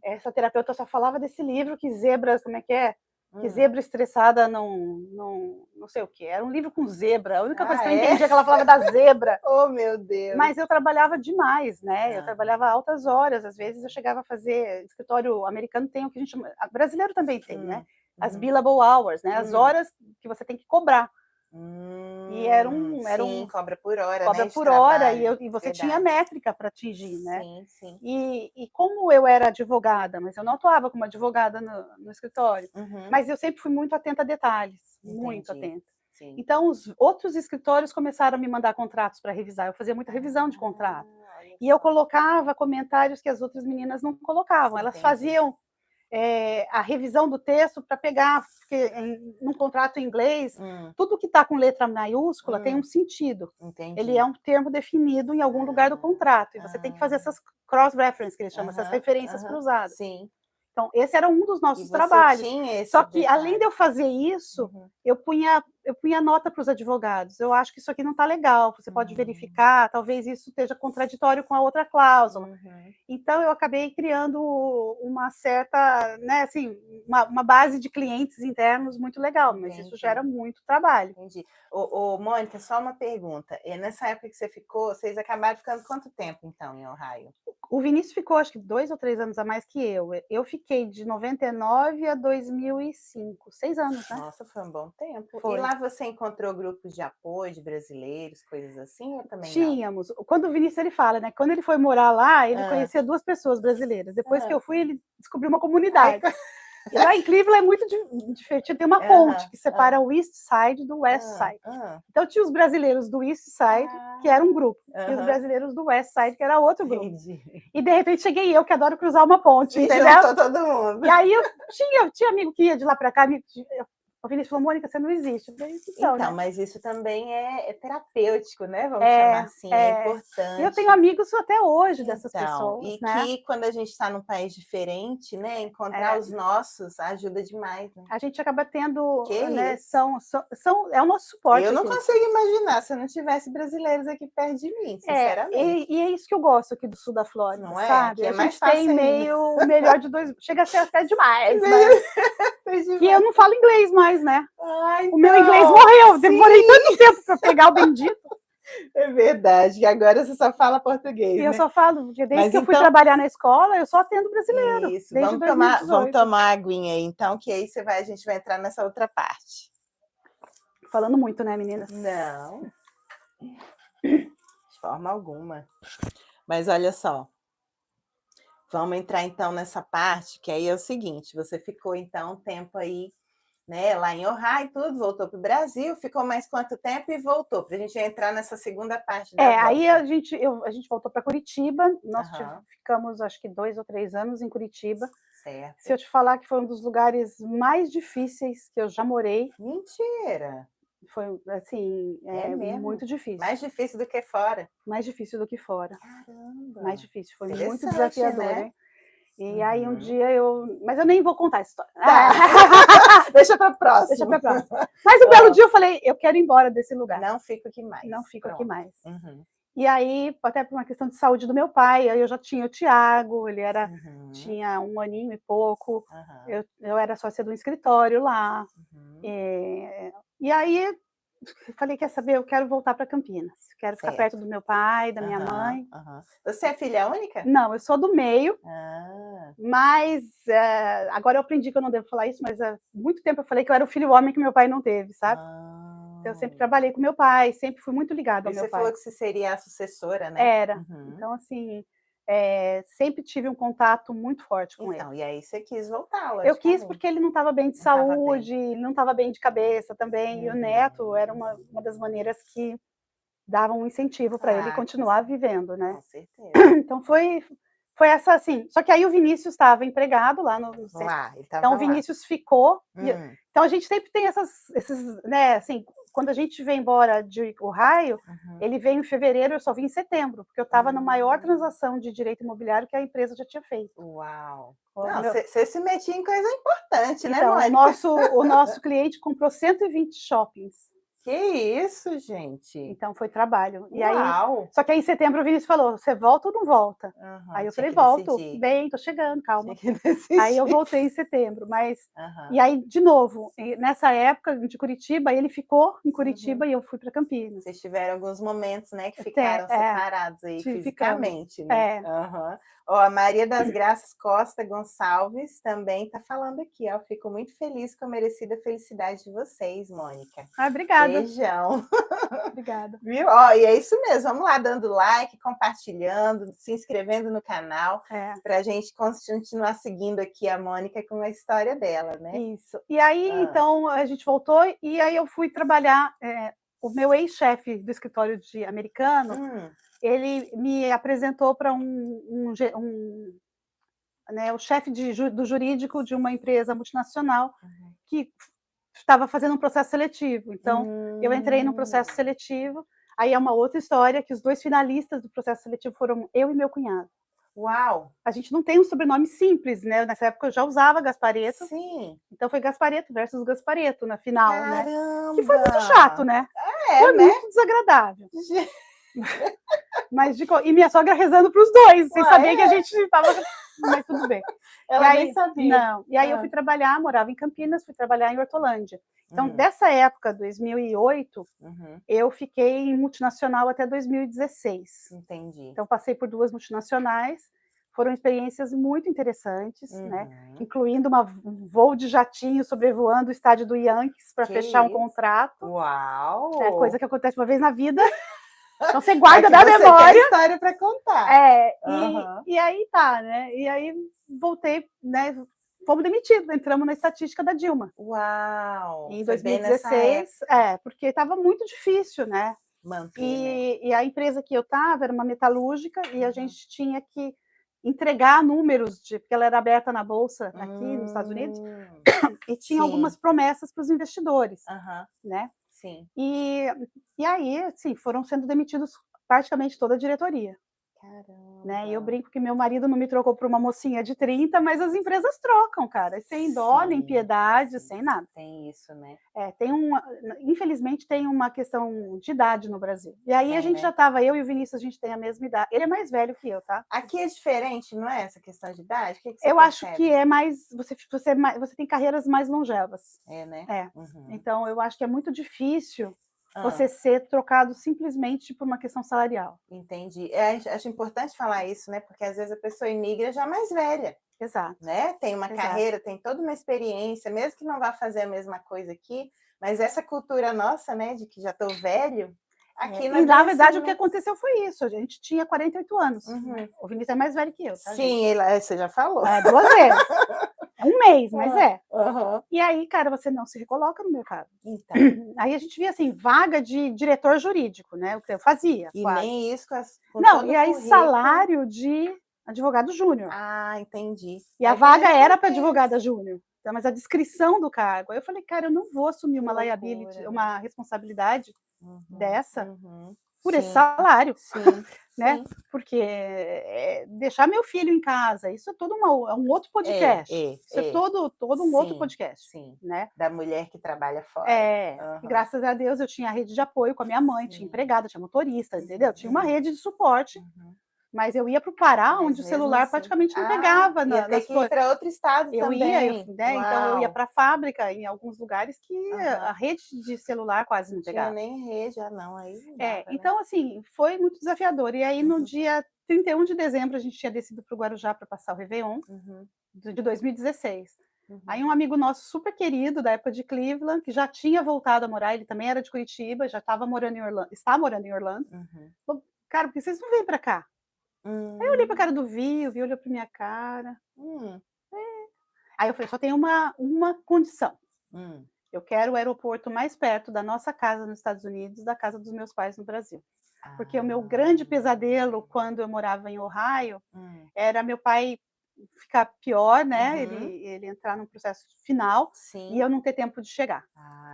essa terapeuta só falava desse livro que zebras, como é que é? Que zebra estressada não sei o que. Era um livro com zebra. A única coisa que eu entendia é que ela falava da zebra. Oh, meu Deus! Mas eu trabalhava demais, né? Eu trabalhava altas horas. Às vezes eu chegava a fazer... Escritório americano tem o que a gente chama... Brasileiro também tem, né? As billable hours, né? As horas que você tem que cobrar. E sim, cobra por hora, cobra né, por hora, trabalho. e você tinha métrica para atingir, né? Sim. E como eu era advogada, mas eu não atuava como advogada no escritório, mas eu sempre fui muito atenta a detalhes, muito atenta. Sim. Então, os outros escritórios começaram a me mandar contratos para revisar, eu fazia muita revisão de contrato. E eu colocava comentários que as outras meninas não colocavam, elas faziam a revisão do texto para pegar, porque num contrato em inglês, tudo que está com letra maiúscula tem um sentido. Entendi. Ele é um termo definido em algum lugar do contrato, e você tem que fazer essas cross-reference, que eles chamam, essas referências cruzadas. Sim. Então, esse era um dos nossos trabalhos. Só que, detalhe. além de eu fazer isso, eu punha nota para os advogados. Eu acho que isso aqui não está legal, você pode verificar, talvez isso esteja contraditório com a outra cláusula. Então, eu acabei criando uma certa, né, assim, uma base de clientes internos muito legal, mas isso gera muito trabalho. Entendi. Mônica, só uma pergunta. Nessa época que você ficou, vocês acabaram ficando quanto tempo, então, em Ohio? O Vinícius ficou, acho que 2 ou 3 anos a mais que eu. Eu fiquei de 99 a 2005, 6 anos, né? Nossa, foi um bom tempo. Foi. E lá você encontrou grupos de apoio de brasileiros, coisas assim, ou também Tínhamos. Não? Quando o Vinícius ele fala, né? Quando ele foi morar lá, ele conhecia 2 pessoas brasileiras. Depois que eu fui, ele descobriu uma comunidade. E lá em Cleveland é muito divertido, tem uma ponte que separa o East Side do West Side. Então tinha os brasileiros do East Side, que era um grupo, e os brasileiros do West Side, que era outro grupo. E de repente cheguei eu, que adoro cruzar uma ponte, entendeu? Juntou todo mundo. E aí eu tinha amigo que ia de lá para cá, o Vinícius falou, Mônica, você não existe. Eu falei, então, né? Mas isso também é terapêutico, né? Vamos chamar assim, é importante. Eu tenho amigos até hoje dessas pessoas. E né? que quando a gente está num país diferente, né? Encontrar os nossos ajuda demais. Né? A gente acaba tendo, né? É o nosso suporte. Eu não consigo imaginar se eu não tivesse brasileiros aqui perto de mim, sinceramente. E é isso que eu gosto aqui do sul da Flórida, não sabe? Que a gente tem meio o melhor de dois, chega a ser até demais, que eu não falo inglês mais, né? O meu inglês morreu, demorei tanto tempo para pegar o bendito. É verdade, que agora você só fala português. E eu só falo, porque desde que eu fui trabalhar na escola, eu só atendo brasileiro. Isso, vamos tomar aguinha aí, então, que aí a gente vai entrar nessa outra parte. Falando muito, né, meninas? Não. De forma alguma. Mas olha só. Vamos entrar, então, nessa parte, que aí é o seguinte, você ficou, então, um tempo aí, né, lá em Ohio e tudo, voltou para o Brasil, ficou mais quanto tempo e voltou? Para a gente entrar nessa segunda parte da volta. Aí a gente voltou para Curitiba, nós ficamos, acho que 2 ou 3 anos em Curitiba. Certo. Se eu te falar que foi um dos lugares mais difíceis que eu já morei. Mentira! Foi, assim, muito difícil. Mais difícil do que fora? Mais difícil do que fora. Caramba! Mais difícil, foi muito desafiador, né? E aí um dia mas eu nem vou contar a história. Deixa para próxima. Deixa para próxima. Mas um belo dia eu falei, eu quero ir embora desse lugar. Não fico aqui mais. Não fico aqui mais. E aí, até por uma questão de saúde do meu pai, aí eu já tinha o Tiago, ele tinha 1 aninho e pouco, eu era sócia do escritório lá. E aí falei, quer saber, eu quero voltar para Campinas, quero ficar perto do meu pai, da minha mãe. Você é filha única? Não, eu sou do meio, Ah. mas agora eu aprendi que eu não devo falar isso, mas há muito tempo eu falei que eu era o filho homem que meu pai não teve, sabe? Então, eu sempre trabalhei com meu pai, sempre fui muito ligada ao meu pai. Você falou que você seria a sucessora, né? Era. Então, assim, sempre tive um contato muito forte com ele. Então, e aí você quis voltar, logicamente. Eu quis porque ele não estava bem de saúde, ele não estava bem de cabeça também, e o neto era uma das maneiras que davam um incentivo para ele continuar vivendo, né? Com certeza. Então, foi essa, assim. Só que aí o Vinícius estava empregado lá no centro. Então, o Vinícius ficou. Então, a gente sempre tem esses, né, assim, quando a gente vem embora de Ohio, ele veio em fevereiro, eu só vim em setembro, porque eu estava na maior transação de direito imobiliário que a empresa já tinha feito. Uau! Você se metia em coisa importante, né, então, Mônica? o nosso cliente comprou 120 shoppings. Que isso, gente? Então, foi trabalho. E Uau! aí, só que aí em setembro o Vinícius falou, você volta ou não volta? Aí eu falei, volto. Bem, tô chegando, calma. Aí eu voltei em setembro, mas... E aí, de novo, nessa época de Curitiba, ele ficou em Curitiba e eu fui para Campinas. Vocês tiveram alguns momentos, né, que ficaram separados aí fisicamente, né? Ó, a Maria das Graças Costa Gonçalves também está falando aqui, ó. Fico muito feliz com a merecida felicidade de vocês, Mônica. Obrigada. Beijão. Obrigada. Viu? Ó, e é isso mesmo. Vamos lá, dando like, compartilhando, se inscrevendo no canal, para a gente continuar seguindo aqui a Mônica com a história dela, né? Isso. E aí, então, a gente voltou e aí eu fui trabalhar. O meu ex-chefe do escritório americano, ele me apresentou para o chefe do jurídico de uma empresa multinacional que estava fazendo um processo seletivo. Então, eu entrei no processo seletivo. Aí é uma outra história, que os 2 finalistas do processo seletivo foram eu e meu cunhado. Uau! A gente não tem um sobrenome simples, né? Nessa época eu já usava Gasparetto. Sim. Então foi Gasparetto versus Gasparetto na final, Caramba! né? Que foi muito chato, né? Foi muito desagradável. Mas, e minha sogra rezando para os 2, sem saber que a gente estava... Mas tudo bem. Ela nem sabia. Não. E aí eu fui trabalhar, morava em Campinas, fui trabalhar em Hortolândia. Então, dessa época, 2008, eu fiquei em multinacional até 2016. Entendi. Então, passei por 2 multinacionais. Foram experiências muito interessantes, né? Incluindo um voo de jatinho sobrevoando o estádio do Yankees para fechar um contrato. Uau! É coisa que acontece uma vez na vida. Então você guarda da memória. Você tem história para contar. E aí tá, né? E aí voltei, né? Fomos demitidos, entramos na estatística da Dilma. Uau! Em 2016, porque estava muito difícil, né? Manter, e a empresa que eu estava era uma metalúrgica e a gente tinha que entregar números, porque ela era aberta na bolsa aqui nos Estados Unidos, e tinha algumas promessas para os investidores, né? Sim. E aí, assim, foram sendo demitidos praticamente toda a diretoria. Caramba. Né? E eu brinco que meu marido não me trocou por uma mocinha de 30, mas as empresas trocam, cara, sem dó, nem piedade, sem nada. Tem isso, né? Infelizmente tem uma questão de idade no Brasil. E aí a gente já estava, eu e o Vinícius, a gente tem a mesma idade. Ele é mais velho que eu, tá? Aqui é diferente, não é essa questão de idade? O que você eu acho que é mais, você tem carreiras mais longevas. Né? Então eu acho que é muito difícil você ser trocado simplesmente por uma questão salarial. Entendi. Acho importante falar isso, né? Porque às vezes a pessoa imigra já mais velha. Exato. Né? Tem uma carreira, tem toda uma experiência, mesmo que não vá fazer a mesma coisa aqui, mas essa cultura nossa, né, de que já estou velho, aqui na verdade, o que aconteceu foi isso. A gente tinha 48 anos. O Vinícius é mais velho que eu, tá? Sim, você já falou. 2 vezes. Um mês, mas E aí, cara, você não se recoloca no mercado. Então. Aí a gente via, assim, vaga de diretor jurídico, né? O que eu fazia. E nem isso com não, e aí salário de advogado júnior. Ah, entendi. E a vaga era para advogada júnior. Então, mas a descrição do cargo. Aí eu falei, cara, eu não vou assumir uma liability, uma responsabilidade dessa por esse salário. Né? Sim. Porque deixar meu filho em casa, isso é todo um outro podcast. Isso é todo um outro podcast. Sim. Né? Da mulher que trabalha fora. E graças a Deus eu tinha rede de apoio com a minha mãe, tinha empregada, tinha motorista, entendeu? Tinha uma rede de suporte Mas eu ia para o Pará, Mas onde o mesmo celular assim praticamente não pegava. ia ter que ir para outro estado Eu também. ia, né? Então eu ia Uau! para a fábrica, em alguns lugares que a Aham. rede de celular quase não Não tinha pegava. nem rede, não, aí não dava, né. Então, assim, foi muito desafiador. E aí, no Uhum. dia 31 de dezembro, a gente tinha descido para o Guarujá para passar o réveillon Uhum. de 2016. Uhum. Aí um amigo nosso super querido, da época de Cleveland, que já tinha voltado a morar, ele também era de Curitiba, já estava morando em Orlando, está morando em Orlando, Uhum. falou: "Cara, por que vocês não vêm para cá?" Aí eu olhei para a cara do Vi, o Vi olhou para minha cara. Hum. Aí eu falei: "Só tem uma condição. Hum. Eu quero o aeroporto mais perto da nossa casa nos Estados Unidos, da casa dos meus pais no Brasil." Porque o meu grande pesadelo, quando eu morava em Ohio, era meu pai ficar pior, né, Uhum. ele entrar num processo final Sim. e eu não ter tempo de chegar.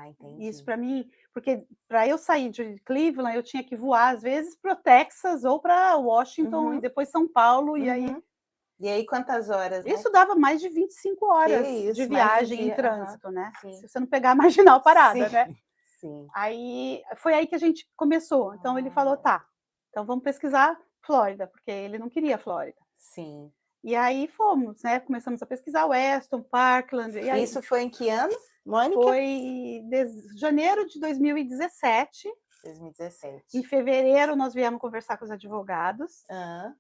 Entendi. Isso para mim, porque para eu sair de Cleveland, eu tinha que voar, às vezes, para o Texas ou para Washington e depois São Paulo, e aí E aí quantas horas, né? isso dava mais de 25 Que horas de isso, mais de um viagem em dia. trânsito, né, Sim. se você não pegar a marginal parada, Sim. né. Sim. Aí, foi aí que a gente começou. Então ele falou: "Tá, então vamos pesquisar Flórida", porque ele não queria Flórida. Sim. E aí fomos, né, começamos a pesquisar Weston, Parkland, e aí Isso foi em que ano, Mônica? foi janeiro de 2017. 2017. Em fevereiro nós viemos conversar com os advogados.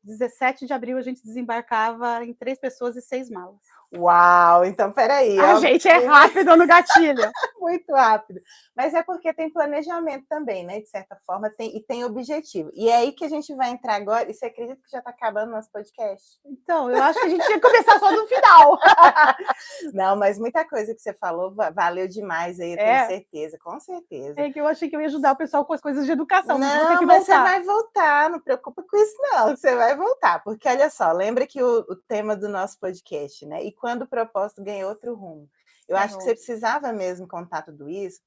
17 de abril a gente desembarcava em 3 pessoas e 6 malas. Uau! Então espera aí, A gente é rápido no gatilho. Muito rápido. Mas é porque tem planejamento também, né, de certa forma, tem objetivo. E é aí que a gente vai entrar agora, e você acredita que já está acabando o nosso podcast? Então, eu acho que a gente tinha que começar só no final. Não, mas muita coisa que você falou valeu demais aí, eu tenho certeza, com certeza. É que eu achei que eu ia ajudar o pessoal com as coisas de educação, mas vou ter Não, que mas você voltar. vai voltar, não preocupa com isso não, você vai voltar, porque olha só, lembra que o tema do nosso podcast, né, e quando o propósito ganha outro rumo. Eu acho que você precisava mesmo contar tudo isso,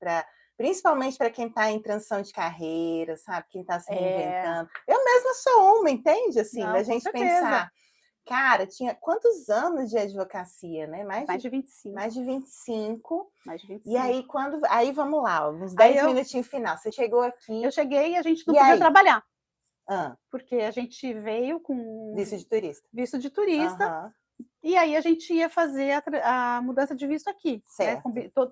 principalmente para quem está em transição de carreira, sabe, quem está se reinventando. Eu mesma sou uma, entende, assim, da gente pensar, cara, tinha quantos anos de advocacia, né? Mais de 25. Mais de 25. E aí, aí vamos lá, uns 10 minutinhos final. Você chegou aqui. Eu cheguei e a gente não podia trabalhar. Porque a gente veio com visto de turista. Visto de turista. E aí a gente ia fazer a mudança de visto aqui, né?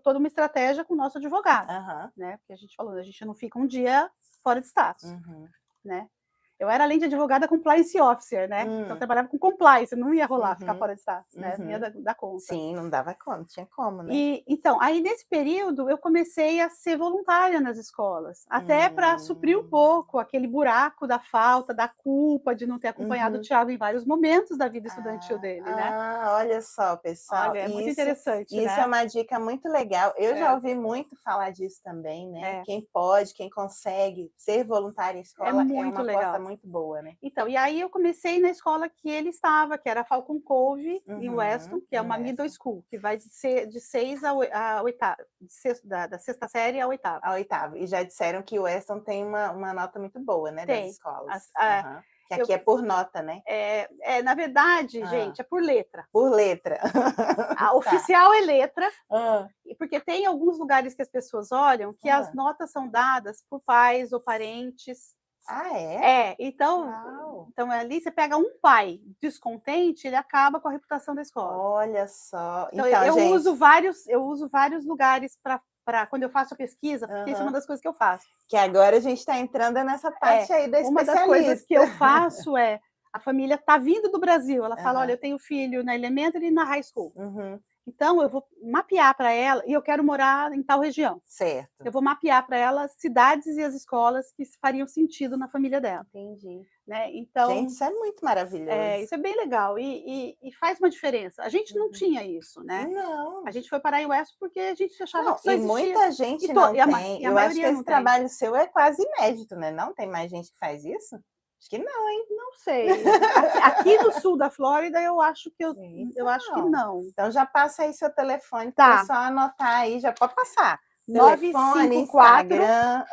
Toda uma estratégia com o nosso advogado, né? Porque a gente falou, a gente não fica um dia fora de status, né? Eu era, além de advogada, compliance officer, né? Então eu trabalhava com compliance, não ia rolar ficar fora de status, né? Não ia dar conta. Sim, não dava conta, não tinha como, né? E então, aí nesse período eu comecei a ser voluntária nas escolas, até para suprir um pouco aquele buraco da falta, da culpa de não ter acompanhado o Thiago em vários momentos da vida estudantil dele, né? Olha só, pessoal. Olha, é muito interessante, né? Isso é uma dica muito legal. Eu já ouvi muito falar disso também, né? Quem pode, quem consegue ser voluntário em escola é uma porta muito boa, né? Então, e aí eu comecei na escola que ele estava, que era a Falcon Cove, em Weston, que é uma middle school, que vai de 6 a oitava, da sexta série à oitava. A oitava. E já disseram que o Weston tem uma nota muito boa, né? Das escolas. Que aqui é por nota, né? Na verdade, gente, é por letra. Por letra. A oficial é letra, porque tem alguns lugares que as pessoas olham que as notas são dadas por pais ou parentes. Então ali você pega um pai descontente, ele acaba com a reputação da escola. Olha só. Então eu uso vários lugares para quando eu faço a pesquisa, porque isso é uma das coisas que eu faço. Que agora a gente está entrando nessa parte aí da especialista. Uma das coisas que eu faço a família está vindo do Brasil, ela fala, olha, eu tenho filho na elementary e na high school. Então eu vou mapear para ela, e eu quero morar em tal região. Certo. Eu vou mapear para ela as cidades e as escolas que fariam sentido na família dela. Entendi. Né? Então, gente, isso é muito maravilhoso. Isso é bem legal e faz uma diferença. A gente não tinha isso, né? Não. A gente foi parar em Weston porque a gente achava que só existia. Muita gente não tem. Eu acho que esse trabalho seu é quase inédito, né? Não tem mais gente que faz isso? Acho que não, hein? Não sei. Aqui no sul da Flórida, eu acho que eu acho que não. Então já passa aí seu telefone para o pessoal anotar aí, já pode passar. 954 Instagram,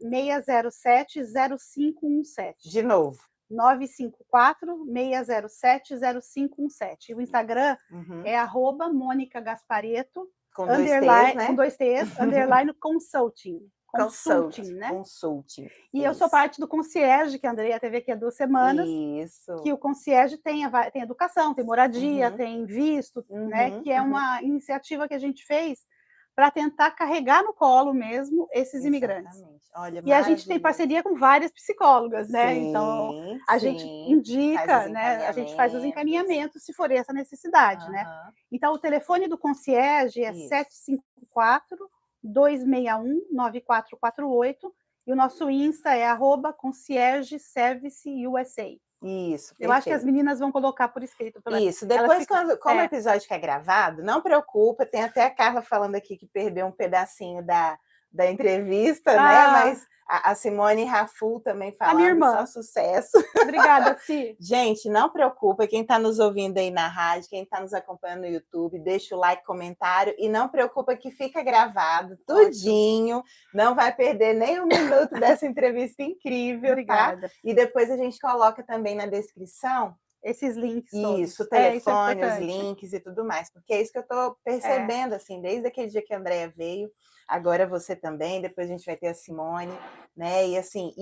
607-0517. De novo. 954-607-0517. E o Instagram é @Mônica Gasparetto, com 2 T's, né? Com 2 T's, underline consulting. Consulting, né? Consulting. E eu sou parte do concierge, que a Andrea teve aqui há 2 semanas. Isso. Que o concierge tem educação, tem moradia, tem visto, né? Que é uma iniciativa que a gente fez para tentar carregar no colo mesmo esses imigrantes. Olha, e a gente tem parceria com várias psicólogas, né? Então a gente indica, né? A gente faz os encaminhamentos se for essa necessidade, né? Então o telefone do concierge é 754-261-9448 e o nosso Insta é @conciergeserviceusa. Isso, perfeito. Eu acho que as meninas vão colocar por escrito. Isso, depois, como o episódio que é gravado, não preocupa, tem até a Carla falando aqui que perdeu um pedacinho da entrevista, né? Mas a Simone Raful também falando, a minha irmã. Só sucesso. Obrigada, Si. Gente, não preocupa, quem está nos ouvindo aí na rádio, quem está nos acompanhando no YouTube, deixa o like, comentário, e não preocupa que fica gravado tudinho, não vai perder nem um minuto dessa entrevista incrível. Obrigada. Tá? E depois a gente coloca também na descrição esses links isso, o telefone, os links e tudo mais, porque é isso que eu estou percebendo, assim, desde aquele dia que a Andrea veio, agora você também, depois a gente vai ter a Simone, né, e assim,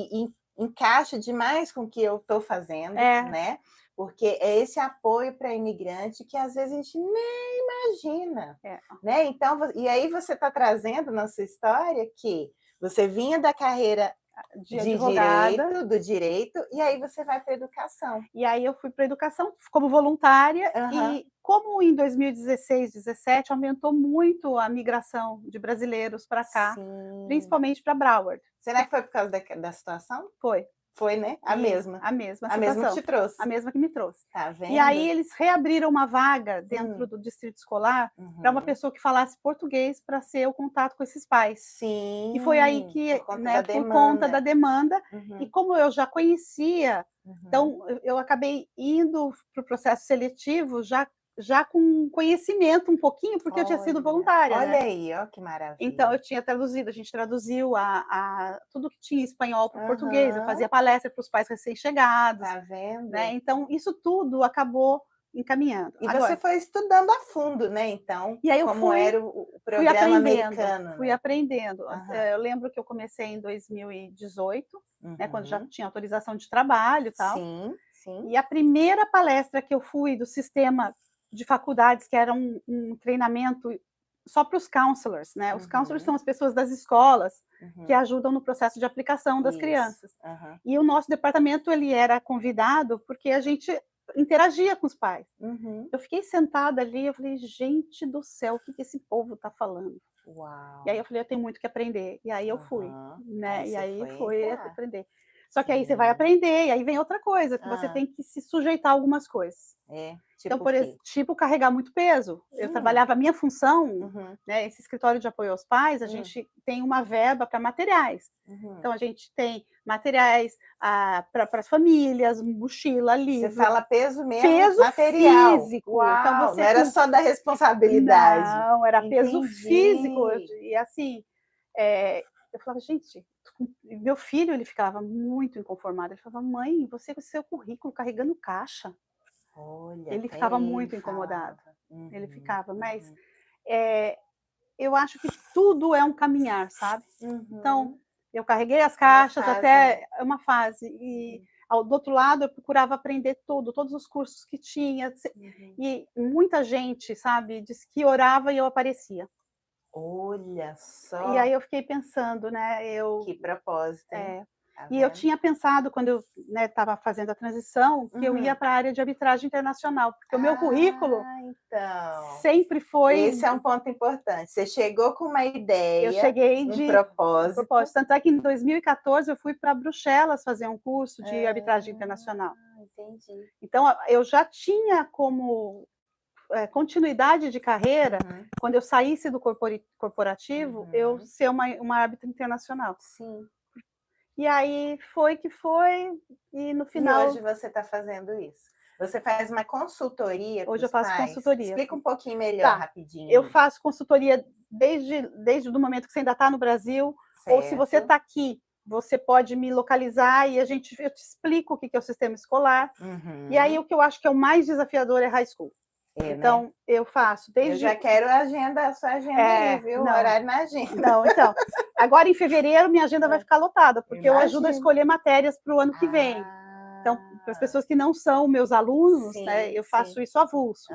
encaixa demais com o que eu estou fazendo, né, porque é esse apoio para imigrante que às vezes a gente nem imagina, né, então, e aí você está trazendo na sua história que você vinha da carreira de direito, e aí você vai para a educação. E aí eu fui para a educação como voluntária, e como em 2016, 2017, aumentou muito a migração de brasileiros para cá, principalmente para Broward. Será que foi por causa da situação? Foi. Foi, né? A mesma que te trouxe. A mesma que me trouxe. Tá vendo? E aí eles reabriram uma vaga dentro do distrito escolar para uma pessoa que falasse português para ser o contato com esses pais. Sim. E foi aí que, por conta da demanda, e como eu já conhecia, então eu acabei indo para o processo seletivo já com conhecimento um pouquinho, porque eu tinha sido voluntária. Olha aí, ó, que maravilha. Então, eu tinha traduzido, a gente traduziu tudo que tinha em espanhol para o português, eu fazia palestra para os pais recém-chegados. Tá vendo? Né? Então, isso tudo acabou encaminhando. E você foi estudando a fundo, né? Então, e aí era o programa americano. Fui aprendendo. Eu lembro que eu comecei em 2018, né, quando já tinha autorização de trabalho e tal. Sim. E a primeira palestra que eu fui do sistema de faculdades, que era um treinamento só para os counselors, né? Os counselors são as pessoas das escolas que ajudam no processo de aplicação das crianças. E o nosso departamento ele era convidado porque a gente interagia com os pais. Eu fiquei sentada ali, eu falei, gente do céu, o que esse povo está falando? Uau. E aí eu falei, eu tenho muito que aprender. E aí eu fui, né? E aí foi aprender. Só que aí você vai aprender, e aí vem outra coisa, que você tem que se sujeitar a algumas coisas. Tipo então, por exemplo, carregar muito peso. Eu trabalhava, a minha função, né, esse escritório de apoio aos pais, a gente tem uma verba para materiais. Então, a gente tem materiais para as famílias, mochila, livro. Você fala peso mesmo, peso material. Físico. Uau, então, você não era só da responsabilidade. Não, era peso físico. E assim, eu falava, gente, meu filho, ele ficava muito inconformado. Ele falava, mãe, você com o seu currículo carregando caixa. Olha, ele ficava muito incomodado. Ele ficava, mas eu acho que tudo é um caminhar, sabe? Então, eu carreguei as caixas até uma fase. E do outro lado, eu procurava aprender todos os cursos que tinha. E muita gente, sabe, disse que orava e eu aparecia. Olha só. E aí eu fiquei pensando, né? Que propósito, hein? E eu tinha pensado, quando eu estava fazendo a transição, que eu ia para a área de arbitragem internacional, porque o meu currículo sempre foi... Esse é um ponto importante. Você chegou com uma ideia, eu cheguei propósito. Tanto é que em 2014 eu fui para Bruxelas fazer um curso de arbitragem internacional. Entendi. Então, eu já tinha como continuidade de carreira, quando eu saísse do corporativo, eu ser uma árbitra internacional. Sim. E aí foi que foi, e no final... E hoje você está fazendo isso? Você faz uma consultoria? Hoje eu faço consultoria. Explica um pouquinho melhor, rapidinho. Eu faço consultoria desde o momento que você ainda está no Brasil, ou se você está aqui, você pode me localizar e eu te explico o que é o sistema escolar. E aí o que eu acho que é o mais desafiador é high school. Então, né? Eu faço desde... Eu já quero a sua agenda aí, viu? Não, horário na agenda. Não, então, Agora, em fevereiro, minha agenda vai ficar lotada, porque eu ajudo a escolher matérias para o ano que vem. Então, para as pessoas que não são meus alunos, né, eu faço isso avulso.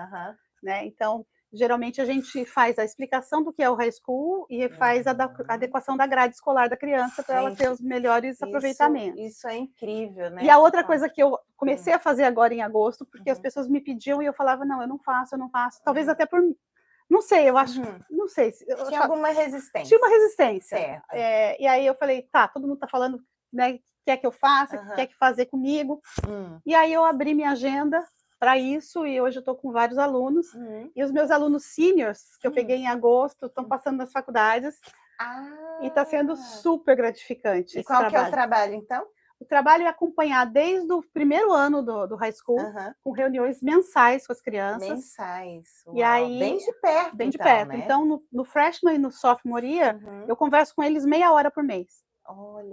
Né? Então, geralmente a gente faz a explicação do que é o high school e faz a adequação da grade escolar da criança para ela ter os melhores aproveitamentos. Isso é incrível, né? E a outra coisa que eu comecei a fazer agora em agosto, porque as pessoas me pediam e eu falava, não, eu não faço. Talvez até por... Não sei, eu acho... Não sei. Tinha alguma resistência. Tinha uma resistência. E aí eu falei, tá, todo mundo tá falando, né, quer que eu faça, quer que fazer comigo. E aí eu abri minha agenda para isso, e hoje eu estou com vários alunos, e os meus alunos seniors, que eu peguei em agosto, estão passando nas faculdades, e está sendo super gratificante. E qual que é o trabalho, então? O trabalho é acompanhar desde o primeiro ano do high school, com reuniões mensais com as crianças. Mensais, e aí, bem de perto. Bem de perto. Né? Então, no freshman e no sophomore year, eu converso com eles meia hora por mês.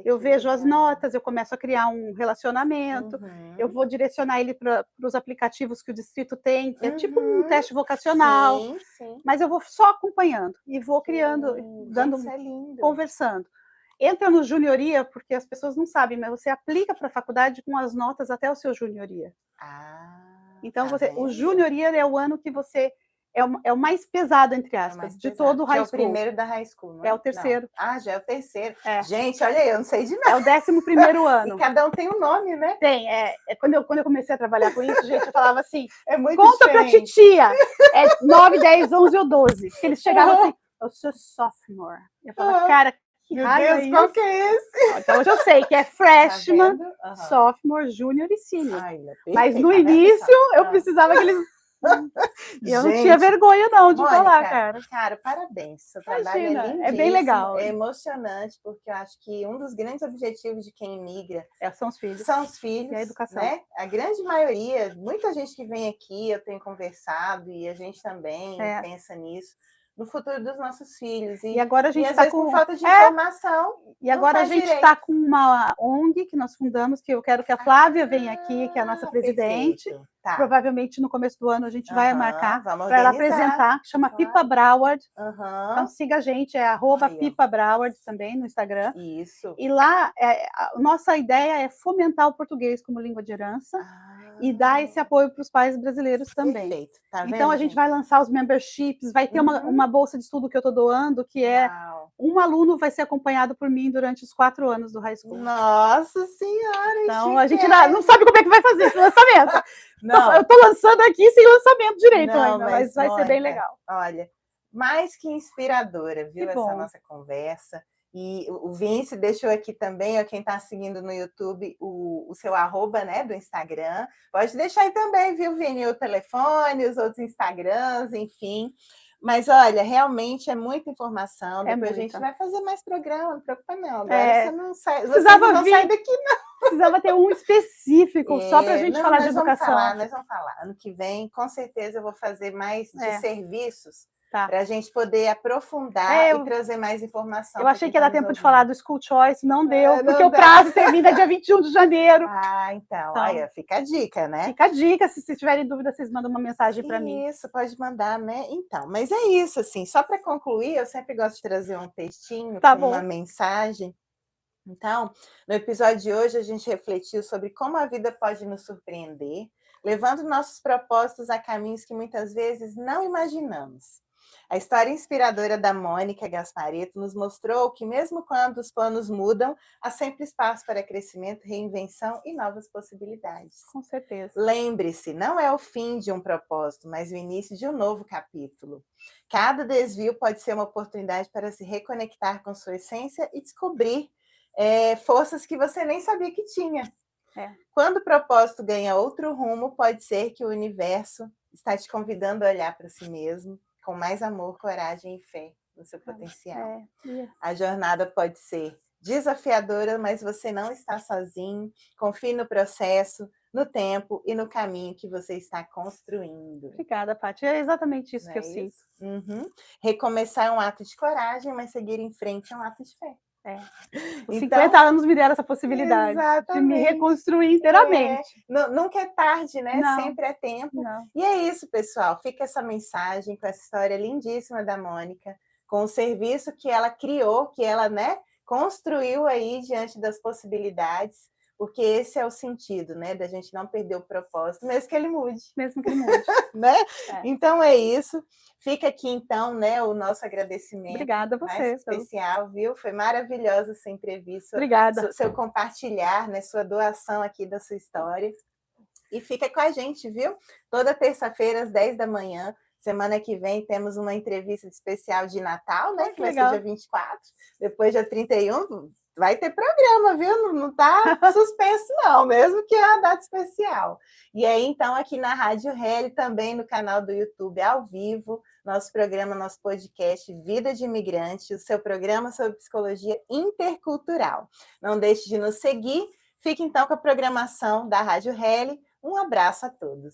Eu vejo as notas, eu começo a criar um relacionamento, eu vou direcionar ele para os aplicativos que o distrito tem, é tipo um teste vocacional, mas eu vou só acompanhando e vou criando, conversando. Entra no junioria, porque as pessoas não sabem, mas você aplica para a faculdade com as notas até o seu junioria. Então, o junioria é o ano que você... É o mais pesado, entre aspas, de todo o high school. É o primeiro da high school, não é? É o terceiro. Não. Já é o terceiro. Gente, olha aí, eu não sei de nada. É o 11º ano. E cada um tem um nome, né? Tem. Quando eu comecei a trabalhar com isso, gente, eu falava assim, muito conta pra titia. 9, 10, 11 ou 12. Porque eles chegavam assim, eu sou sophomore. Eu falava, cara, que raio é isso? Qual que é esse? Então, hoje eu sei que é freshman, sophomore, junior e senior. Mas no início, eu precisava que eles... E eu não tinha vergonha, não, de falar, cara. Cara, parabéns. Seu trabalho é lindíssimo. É bem legal. É emocionante, porque eu acho que um dos grandes objetivos de quem migra são os filhos. São os filhos. E a educação. Né? A grande maioria, muita gente que vem aqui, eu tenho conversado, e a gente também pensa nisso. No futuro dos nossos filhos. E agora a gente está com falta de informação. E agora a gente está com uma ONG que nós fundamos, que eu quero que a Flávia venha aqui, que é a nossa presidente. Provavelmente no começo do ano a gente vai marcar para ela apresentar, que chama Pipa Broward. Então siga a gente, é @Pipa Broward também no Instagram. Isso. E lá, a nossa ideia é fomentar o português como língua de herança. E dar esse apoio para os pais brasileiros também. Perfeito. Tá vendo, então, a gente vai lançar os memberships, vai ter uma bolsa de estudo que eu estou doando, que é um aluno vai ser acompanhado por mim durante os 4 anos do high school. Nossa Senhora! Então, a gente não sabe como é que vai fazer esse lançamento. Não. Eu estou lançando aqui sem lançamento direito ainda, mas vai ser bem legal. Olha, mais que inspiradora, viu, essa nossa conversa. E o Vince deixou aqui também, ó, quem está seguindo no YouTube, o seu @, né, do Instagram. Pode deixar aí também, viu, Vini? O telefone, os outros Instagrams, enfim. Mas, olha, realmente é muita informação. Depois a gente vai fazer mais programa, não preocupa não. Agora você não sai daqui, não. Precisava ter um específico, só para a gente falar de educação. Nós vamos falar. Ano que vem, com certeza, eu vou fazer mais de serviços. Para a gente poder aprofundar e trazer mais informação. Eu achei que ia dar tempo de falar do School Choice, não deu, porque o prazo termina dia 21 de janeiro. Então, aí, fica a dica, né? Fica a dica, se vocês tiverem dúvida, vocês mandam uma mensagem para mim. Isso, pode mandar, né? Então, mas é isso, assim, só para concluir, eu sempre gosto de trazer um textinho com uma mensagem. Então, no episódio de hoje, a gente refletiu sobre como a vida pode nos surpreender, levando nossos propósitos a caminhos que muitas vezes não imaginamos. A história inspiradora da Mônica Gasparetto nos mostrou que, mesmo quando os planos mudam, há sempre espaço para crescimento, reinvenção e novas possibilidades. Com certeza. Lembre-se, não é o fim de um propósito, mas o início de um novo capítulo. Cada desvio pode ser uma oportunidade para se reconectar com sua essência e descobrir forças que você nem sabia que tinha. Quando o propósito ganha outro rumo, pode ser que o universo está te convidando a olhar para si mesmo, com mais amor, coragem e fé no seu potencial. A jornada pode ser desafiadora, mas você não está sozinho. Confie no processo, no tempo e no caminho que você está construindo. Obrigada, Paty. É exatamente isso que eu sinto. Recomeçar é um ato de coragem, mas seguir em frente é um ato de fé. Os 50 anos me deram essa possibilidade de me reconstruir inteiramente. Nunca é tarde, né? Não. Sempre é tempo. Não. E é isso, pessoal. Fica essa mensagem com essa história lindíssima da Mônica. com o serviço que ela criou, que ela, né, construiu aí diante das possibilidades, porque esse é o sentido, né, da gente não perder o propósito, mesmo que ele mude. Mesmo que ele mude. Né? Então é isso. Fica aqui, então, né, o nosso agradecimento. Obrigada a você. Mais especial, viu? Foi maravilhosa essa entrevista. Obrigada. Seu compartilhar, né, sua doação aqui da sua história. E fica com a gente, viu? Toda terça-feira, às 10 da manhã. Semana que vem temos uma entrevista especial de Natal, né? Que vai ser dia 24. Depois, dia 31, vai ter programa, viu? Não tá suspenso, não, mesmo que é uma data especial. E aí, então, aqui na Rádio Heli, também no canal do YouTube, ao vivo, nosso programa, nosso podcast Vida de Imigrante, o seu programa sobre psicologia intercultural. Não deixe de nos seguir. Fique, então, com a programação da Rádio Heli. Um abraço a todos.